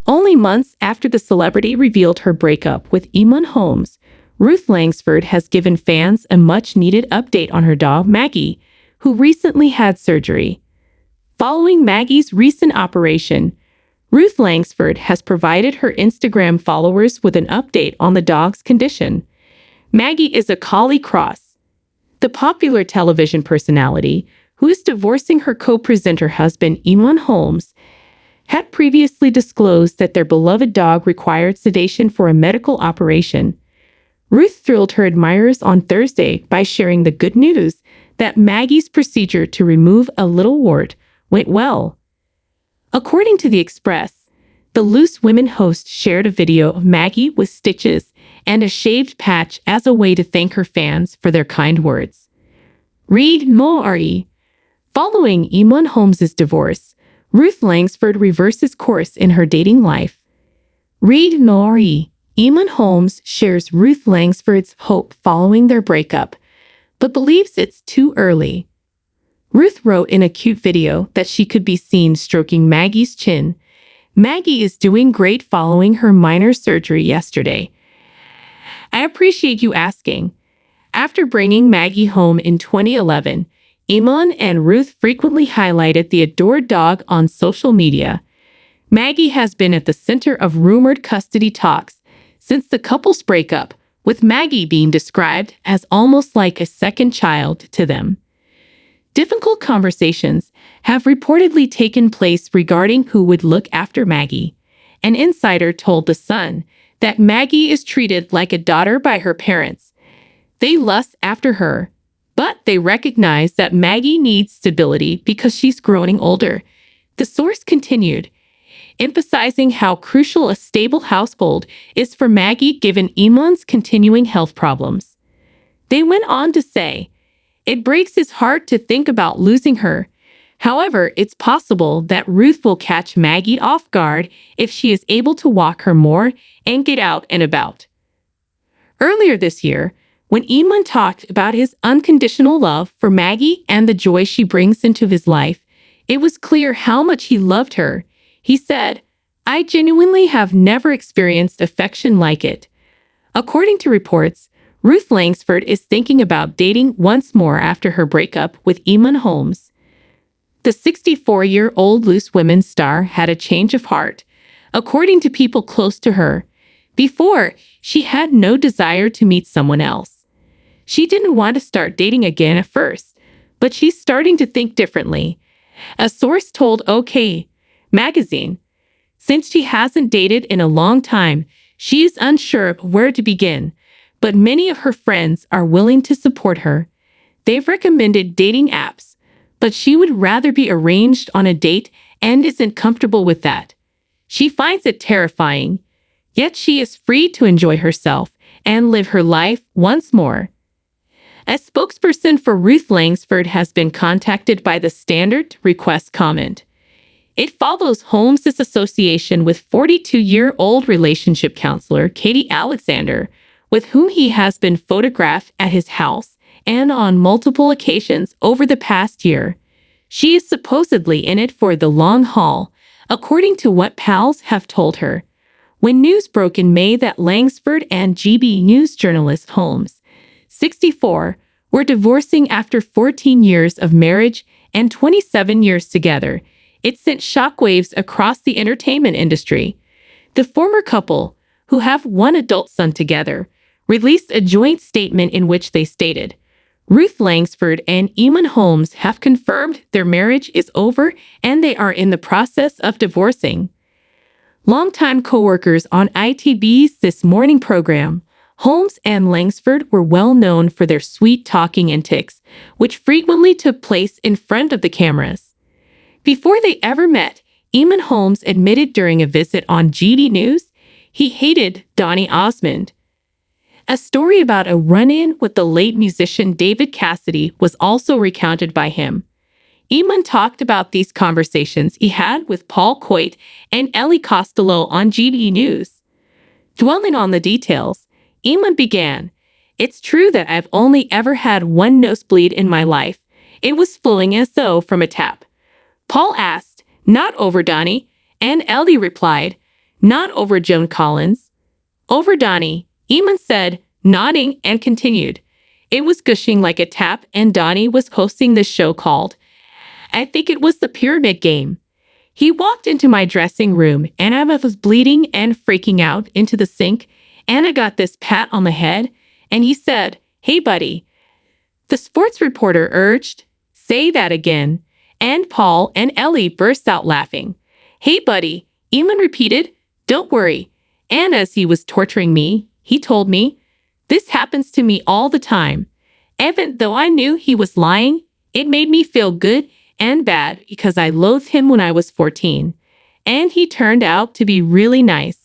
Only months after the celebrity revealed her breakup with Eamonn Holmes, Ruth Langsford has given fans a much-needed update on her dog Maggie, who recently had surgery. Following Maggie's recent operation, Ruth Langsford has provided her Instagram followers with an update on the dog's condition. Maggie is a collie cross. The popular television personality, who is divorcing her co-presenter husband Eamonn Holmes, had previously disclosed that their beloved dog required sedation for a medical operation. Ruth thrilled her admirers on Thursday by sharing the good news that Maggie's procedure to remove a little wart went well. According to The Express, the Loose Women host shared a video of Maggie with stitches and a shaved patch as a way to thank her fans for their kind words. Read more. Following Eamonn Holmes' divorce, Ruth Langsford reverses course in her dating life. Read more. Eamonn Holmes shares Ruth Langsford's hope following their breakup, but believes it's too early. Ruth wrote in a cute video that she could be seen stroking Maggie's chin. Maggie is doing great following her minor surgery yesterday. I appreciate you asking. After bringing Maggie home in 2011, Eamonn and Ruth frequently highlighted the adored dog on social media. Maggie has been at the center of rumored custody talks since the couple's breakup, with Maggie being described as almost like a second child to them. Difficult conversations have reportedly taken place regarding who would look after Maggie. An insider told The Sun that Maggie is treated like a daughter by her parents. They lust after her, but they recognize that Maggie needs stability because she's growing older. The source continued, emphasizing how crucial a stable household is for Maggie given Eamonn's continuing health problems. They went on to say, "It breaks his heart to think about losing her. However, it's possible that Ruth will catch Maggie off guard if she is able to walk her more and get out and about." Earlier this year, when Eamonn talked about his unconditional love for Maggie and the joy she brings into his life, it was clear how much he loved her. He said, "I genuinely have never experienced affection like it." According to reports, Ruth Langsford is thinking about dating once more after her breakup with Eamonn Holmes. The 64-year-old Loose Women star had a change of heart, according to people close to her. Before, she had no desire to meet someone else. She didn't want to start dating again at first, but she's starting to think differently. A source told OK Magazine, since she hasn't dated in a long time, she is unsure of where to begin. But many of her friends are willing to support her. They've recommended dating apps, but she would rather be arranged on a date and isn't comfortable with that. She finds it terrifying, yet she is free to enjoy herself and live her life once more. A spokesperson for Ruth Langsford has been contacted by The Standard to request comment. It follows Holmes' association with 42-year-old relationship counselor Katie Alexander, with whom he has been photographed at his house and on multiple occasions over the past year. She is supposedly in it for the long haul, according to what pals have told her. When news broke in May that Langsford and GB News journalist Holmes, 64, were divorcing after 14 years of marriage and 27 years together, it sent shockwaves across the entertainment industry. The former couple, who have one adult son together, released a joint statement in which they stated, "Ruth Langsford and Eamonn Holmes have confirmed their marriage is over and they are in the process of divorcing." Longtime co-workers on ITV's This Morning program, Holmes and Langsford were well known for their sweet talking antics, which frequently took place in front of the cameras. Before they ever met, Eamonn Holmes admitted during a visit on GD News he hated Donny Osmond. A story about a run-in with the late musician David Cassidy was also recounted by him. Eamonn talked about these conversations he had with Paul Coit and Ellie Costello on GD News. Dwelling on the details, Eamonn began, "It's true that I've only ever had one nosebleed in my life. It was flowing as though from a tap." Paul asked, "Not over, Donny?" And Ellie replied, Not over Joan Collins. Over Donnie, Eamon said, nodding and continued. It was gushing like a tap and Donnie was hosting this show called, I think it was the Pyramid Game. He walked into my dressing room and I was bleeding and freaking out into the sink and I got this pat on the head and he said, hey buddy. The sports reporter urged, say that again. And Paul and Ellie burst out laughing. Hey buddy, Eamon repeated, don't worry. And as he was torturing me, he told me, this happens to me all the time. Even though I knew he was lying, it made me feel good and bad because I loathed him when I was 14. And he turned out to be really nice.